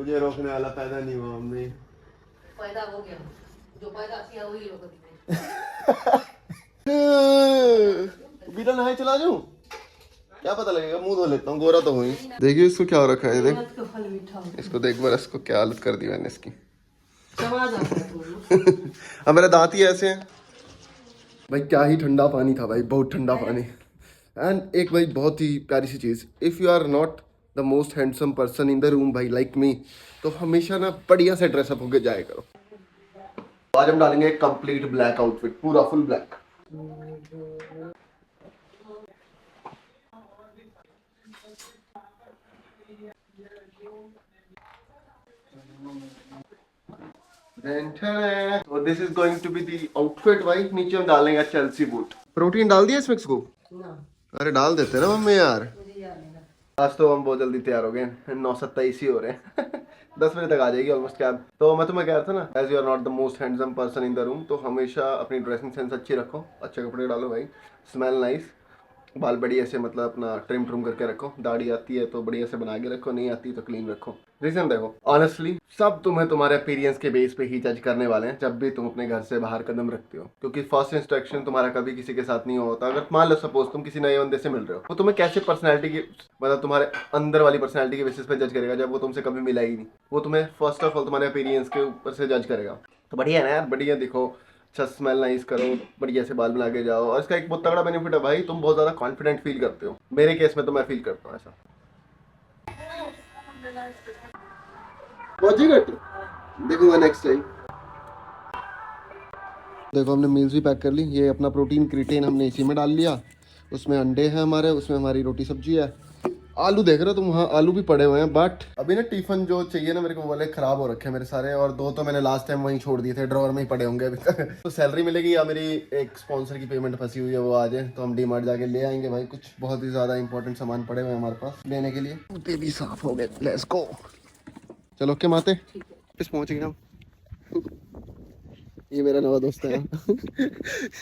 मुझे रोकने वाला पैदा नहीं हुआ मम्मी। पैदा हो गया, जो पैदा किया वही रोक दी। बिना नहाए चला जाऊं? क्या पता लगेगा, मुंह धो लेता हूँ, गोरा तो हुई। देखिए इसको क्या हो रखा है, देख इसको, देख बार इसको क्या हालत कर दी मैंने इसकी। अब मेरे दांत ही ऐसे हैं भाई। क्या ही ठंडा पानी था भाई, बहुत ठंडा पानी। एंड एक भाई बहुत ही प्यारी सी चीज, if you are not the most handsome person in the room भाई लाइक मी, तो हमेशा ना बढ़िया से ड्रेसअप होके जाया करो। आज हम डालेंगे एक कंप्लीट ब्लैक आउटफिट, पूरा full black. So this is going to be the outfit भाई। नीचे हम डालेंगे चेल्सी बूट। प्रोटीन डाल दिया इस मिक्स को? अरे डाल देते ना मम्मी यार। आज तो हम बहुत जल्दी तैयार हो गए, 9:27 ही हो रहे हैं। 10 बजे तक आ जाएगी ऑलमोस्ट कैब। तो मैं तुम्हें कह रहा था ना, as you are not the most handsome person in the room, तो हमेशा अपनी ड्रेसिंग सेंस अच्छी रखो, अच्छे कपड़े डालो भाई, स्मेल नाइस, बाल बढ़िया से मतलब अपना ट्रिम ट्रिम करके रखो, दाढ़ी आती है तो बढ़िया से बना के रखो, नहीं आती तो क्लीन रखो। रीजन देखो, ऑनेस्टली सब तुम्हें तुम्हारे अपीयरेंस के बेस पे ही जज करने वाले हैं जब भी तुम अपने घर से बाहर कदम रखते हो, क्योंकि फर्स्ट इंस्ट्रक्शन तुम्हारा कभी किसी के साथ नहीं होता। अगर मान लो सपोज तुम किसी नए बंदे से मिल रहे हो, वो तुम्हें कैसे पर्सनैलिटी की, मतलब तुम्हारे अंदर वाली पर्सनैलिटी के बेसिस पे जज करेगा, जब वो तुमसे कभी मिला ही नहीं। वो तुम्हें फर्स्ट ऑफ ऑल तुम्हारे अपीयरेंस के ऊपर से जज करेगा। तो बढ़िया है ना यार, बढ़िया दिखो, अच्छा स्मेल नाइस करो, बढ़िया से बाल बना के जाओ। और इसका एक बहुत तगड़ा बेनिफिट है भाई, तुम बहुत ज्यादा कॉन्फिडेंट फील करते हो। मेरे केस में तो मैं फील करता हूँ ऐसा। देखूंगा नेक्स्ट टाइम। देखो हमने मील्स भी पैक कर ली। ये अपना प्रोटीन क्रिएटिन हमने इसी में डाल लिया, उसमें अंडे हैं हमारे, उसमें हमारी रोटी सब्जी है, आलू देख रहे हो तुम, वहाँ आलू भी पड़े हुए हैं। बट अभी ना टिफिन जो चाहिए ना मेरे को, वाले खराब हो रखे हैं मेरे सारे, और 2 तो मैंने लास्ट टाइम वहीं छोड़ दिए थे, ड्रॉअर में ही पड़े होंगे अभी तक। तो सैलरी मिलेगी या मेरी एक स्पॉन्सर की पेमेंट फंसी हुई है, वो आ जाए तो हम डीमार्ट जाके ले आएंगे भाई। कुछ बहुत ही ज्यादा इंपॉर्टेंट सामान पड़े हुए हैं हमारे पास लेने के लिए। जूते भी साफ हो गए, लेट्स गो। चलो ओके माते, वापस पहुंच गए हम। ये मेरा नवा दोस्त है।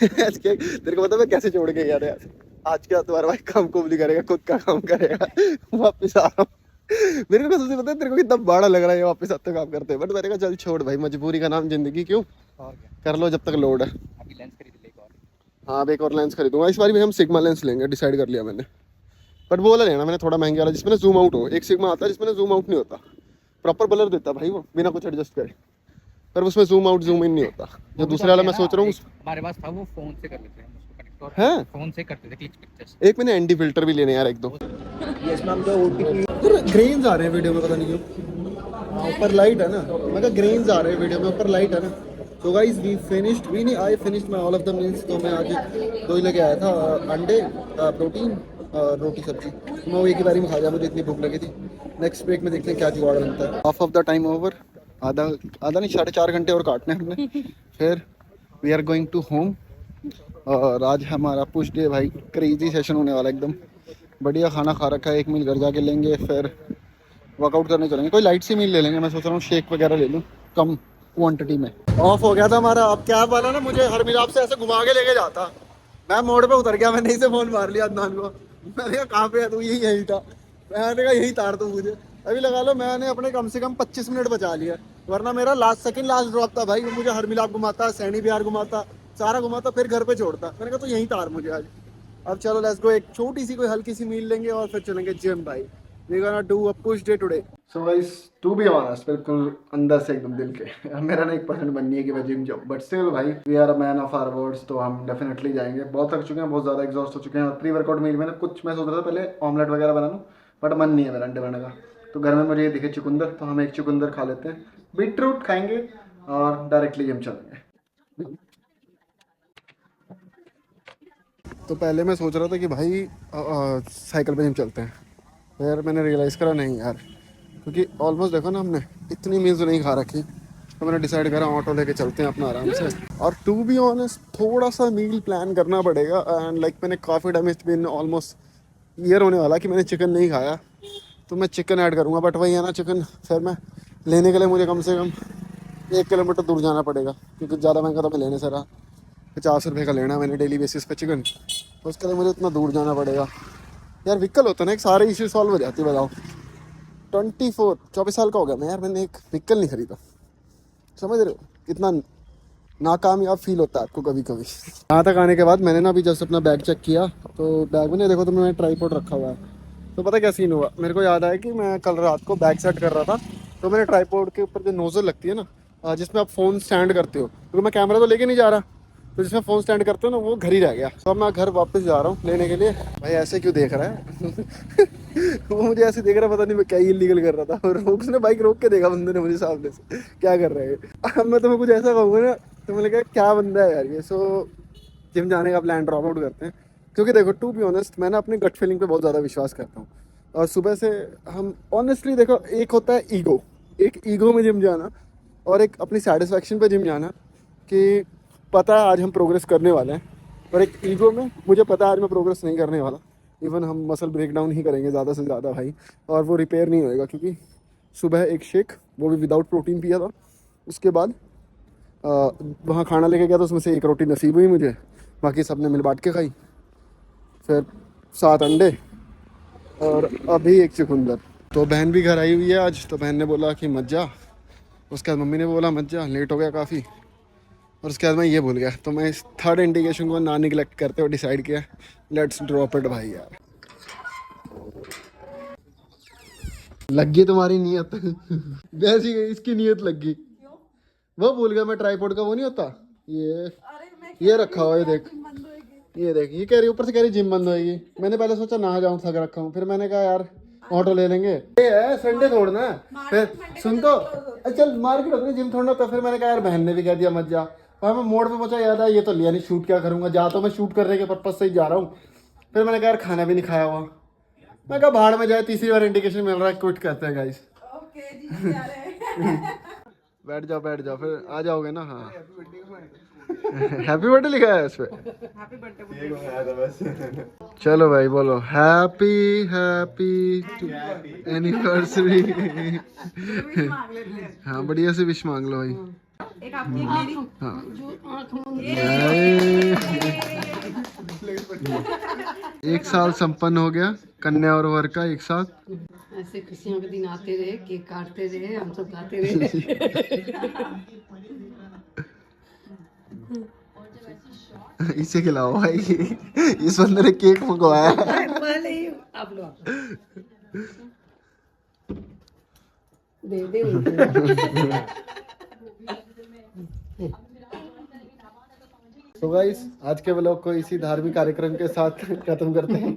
तेरे को पता मैं कैसे छोड़ के गया था? आज क्या तुम्हारा भाई काम को नहीं करेगा, खुद का काम करेगा। वापस आ रहा हूँ। मेरे को कसम से पता है तेरे को कितना बड़ा लग रहा है वापस आते काम करते हैं, बट मैंने कहा चल छोड़ भाई, मजबूरी का नाम जिंदगी, क्यों कर लो जब तक लोड है। अभी लेंस खरीद ले एक और। हाँ अब एक और लेंस खरीदूंगा। इस बार भी हम सिग्मा लेंस लेंगे, डिसाइड कर लिया मैंने। बट वो वाला लेना मैंने, थोड़ा महंगे वाला जिसमें जूम आउट हो। एक सिग्मा आता है जिसमें जूम आउट नहीं होता, प्रॉपर ब्लर देता भाई वो, बिना कुछ एडजस्ट करे, पर उसमें जूम आउट जूम इन नहीं होता। जो दूसरे वाला मैं सोच रहा हूँ, हमारे पास था वो, फोन से कर लेते हैं उसको कनेक्ट, और है फोन से करते थे क्लिक पिक्चर्स। एक मैंने एंटी फिल्टर भी लेने यार, एक 2। ग्रेन्स आ रहे हैं वीडियो में, पता नहीं क्यों। ऊपर लाइट है ना, मैं कहा ग्रेन्स आ रहे हैं वीडियो में, ऊपर लाइट है ना। तो गाइस वी फिनिश्ड, वी नहीं, I finished my all of the meals. तो मैं आज 2 ही लेके आया था, अंडे, प्रोटीन, रोटी सब्जी। मैं वो एक ही बारी में खा गया, मुझे इतनी भूख लगी थी। नेक्स्ट ब्रेक में देखते हैं क्या जुगाड़ बनता है। Half of the time over, आधा नहीं 4.5 घंटे और काटने हमने। फिर we are going to home. और आज हमारा पुश डे भाई, क्रेजी सेशन होने वाला एकदम। बढ़िया खाना खा रखा है, एक मील घर जाके लेंगे, फिर वर्कआउट करने चलेंगे। कोई लाइट सी मील ले लेंगे, मैं सोच रहा हूँ शेक वगैरह ले लूँ कम क्वांटिटी में। ऑफ हो गया था हमारा, अब कैब वाला ना मुझे हर मिलाप से ऐसे घुमा के लेके जाता। मैं मोड़ पे उतर गया, मैंने इसे फोन मार लिया अदनान को। मैंने कहा कहाँ पे है तू? यही था। मैंने कहा यही तार तू मुझे। अभी लगा लो मैंने अपने कम से कम 25 मिनट बचा लिया, वरना मेरा लास्ट ड्रॉप था भाई। वो मुझे हर मिलाप घुमाता, सैनी बिहार घुमाता, सारा घुमाता, फिर घर पे छोड़ता। मैंने कहा तो यही तार मुझे आज। अब चलो लेट्स गो, एक छोटी सी कोई हल्की सी मील लेंगे और फिर चलेंगे जिम भाई। We gonna do a push day today. So guys to be honest, बिल्कुल अंदर से एकदम दिल के मेरा ना 1% बननी है कि मैं जिम जाऊँ, बट स्टिल भाई we are a man of our words, तो हम डेफिनेटली जाएंगे। बहुत थक चुके हैं, बहुत ज़्यादा एग्जॉस्ट हो चुके हैं। और प्री वर्कआउट मील में ना कुछ मैं सोच रहा था पहले ऑमलेट वगैरह बना लूँ, बट मन नहीं है मेरा अंडे बनाने का। तो घर में मुझे ये दिखे चुकंदर, तो हम एक चुकंदर खा लेते हैं, बीटरूट खाएंगे और डायरेक्टली जिम चलेंगे। तो पहले मैं सोच रहा था कि भाई साइकिल पे जिम चलते हैं, फिर मैंने रियलाइज़ करा नहीं यार, क्योंकि ऑलमोस्ट देखो ना हमने इतनी मील्स नहीं खा रखी, तो मैंने डिसाइड करा ऑटो लेके चलते हैं अपना आराम से। और टू बी ऑनेस्ट थोड़ा सा मील प्लान करना पड़ेगा। एंड लाइक मैंने काफ़ी time, it's been almost year होने वाला कि मैंने चिकन नहीं खाया, तो मैं चिकन ऐड करूँगा। बट वही है ना, चिकन फिर मैं लेने के लिए मुझे कम से कम 1 किलोमीटर दूर जाना पड़ेगा, क्योंकि ज़्यादा महंगा तो मैं लेने से रहा। 50 रुपये का लेना मैंने डेली बेसिस पे चिकन, तो उसके लिए मुझे इतना दूर जाना पड़ेगा यार। व्हीकल होता ना एक, सारे इश्यू सॉल्व हो जाती, बताओ। 24 साल का हो गया मैं यार, मैंने एक व्हीकल नहीं खरीदा। समझ रहे हो कितना नाकामयाब फील होता है आपको कभी कभी। यहाँ तक आने के बाद मैंने ना अभी जस्ट अपना बैग चेक किया, तो बैग में नहीं देखो तो मैंने ट्राईपॉड रखा हुआ है। तो पता क्या सीन हुआ, मेरे को याद आया कि मैं कल रात को बैग सेट कर रहा था, तो मैंने ट्राईपॉड के ऊपर जो नोजल लगती है ना, जिसमें आप फ़ोन स्टैंड करते हो, क्योंकि मैं कैमरा तो लेके नहीं जा रहा, तो जिसमें फ़ोन स्टैंड करते हो ना वो घर ही रह गया। तो अब मैं घर वापस जा रहा हूँ लेने के लिए। भाई ऐसे क्यों देख रहा है वो मुझे ऐसे देख रहा है, पता नहीं मैं क्या इलीगल कर रहा था, और उसने बाइक रोक के देखा बंदे ने मुझे सामने से, क्या कर रहे हैं। अब मैं तुम्हें कुछ ऐसा कहूँगा ना तो मैंने कहा क्या बंदा है यार ये। सो जिम जाने का प्लान ड्रॉप आउट करते हैं, क्योंकि देखो टू बी ऑनेस्ट मैं ना अपनी गट फीलिंग पे बहुत ज़्यादा विश्वास करता हूँ। और सुबह से हम ऑनेस्टली देखो, एक होता है ईगो, एक ईगो में जिम जाना, और एक अपनी सेटिस्फैक्शन पे जिम जाना कि पता है आज हम प्रोग्रेस करने वाले हैं, और एक ईगो में मुझे पता है आज मैं प्रोग्रेस नहीं करने वाला, इवन हम मसल ब्रेक डाउन ही करेंगे ज़्यादा से ज़्यादा भाई, और वो रिपेयर नहीं होएगा। क्योंकि सुबह एक शेक, वो भी विदाउट प्रोटीन पिया था, उसके बाद वहाँ खाना लेके गया तो उसमें से एक रोटी नसीब हुई मुझे, बाकी सब ने मिल बांट के खाई, फिर 7 अंडे और अभी एक चुकंदर। तो बहन भी घर आई हुई है आज, तो बहन ने बोला कि मत जा, उसके बाद मम्मी ने बोला मत जा, लेट हो गया काफ़ी, और उसके बाद मैं ये भूल गया। तो मैं इस थर्ड इंडिकेशन को ना निगलेक्ट करते हुए डिसाइड किया लेट्स ड्रॉप इट भाई यार। लग गई तुम्हारी नियत वैसी इसकी नियत लग गई। वो भूल गया मैं, ट्राईपॉड का वो नहीं होता ये रखा हुआ है, ये देख ये कह रही ऊपर से कह रही जिम बंद होएगी। मैंने पहले सोचा नहा जाऊं, थक रखा हूँ, फिर मैंने कहा यार ऑटो ले लेंगे, ये है संडे छोड़ना है। फिर सुन तो चल मार्केट अपनी जिम छोड़ना, तो फिर मैंने कहा यार बहन ने भी कह दिया मत जा, और मैं मोड़ पे पहुंचा, याद है ये तो लिया नहीं, शूट क्या करूंगा, जा तो मैं शूट करने के पर्पज से ही जा रहा हूँ। फिर मैंने कहा यार खाना भी नहीं खाया हुआ, मैं कहा भाड़ में जाए, तीसरी बार इंडिकेशन मिल रहा है, क्विट करते हैं गाइस। बैठ जाओ फिर आ जाओगे ना। हाँ हैप्पी बर्थडे लिखा है इस पे, चलो भाई बोलो हैप्पी एनिवर्सरी। हाँ बढ़िया से विश मांग लो भाई। एक आपकी एक मेरी। हाँ एक साल संपन्न हो गया कन्या और वर का एक साथ। ऐसे खुशियों के दिन आते रहे, केक काटते रहे, हम सब खाते रहे। इसे खिलाओ भाई, इस बंदे ने केक मंगवाया। पहले ही आप लोग दे दे उनको। तो गाइस आज के व्लॉग को इसी धार्मिक कार्यक्रम के साथ खत्म करते हैं।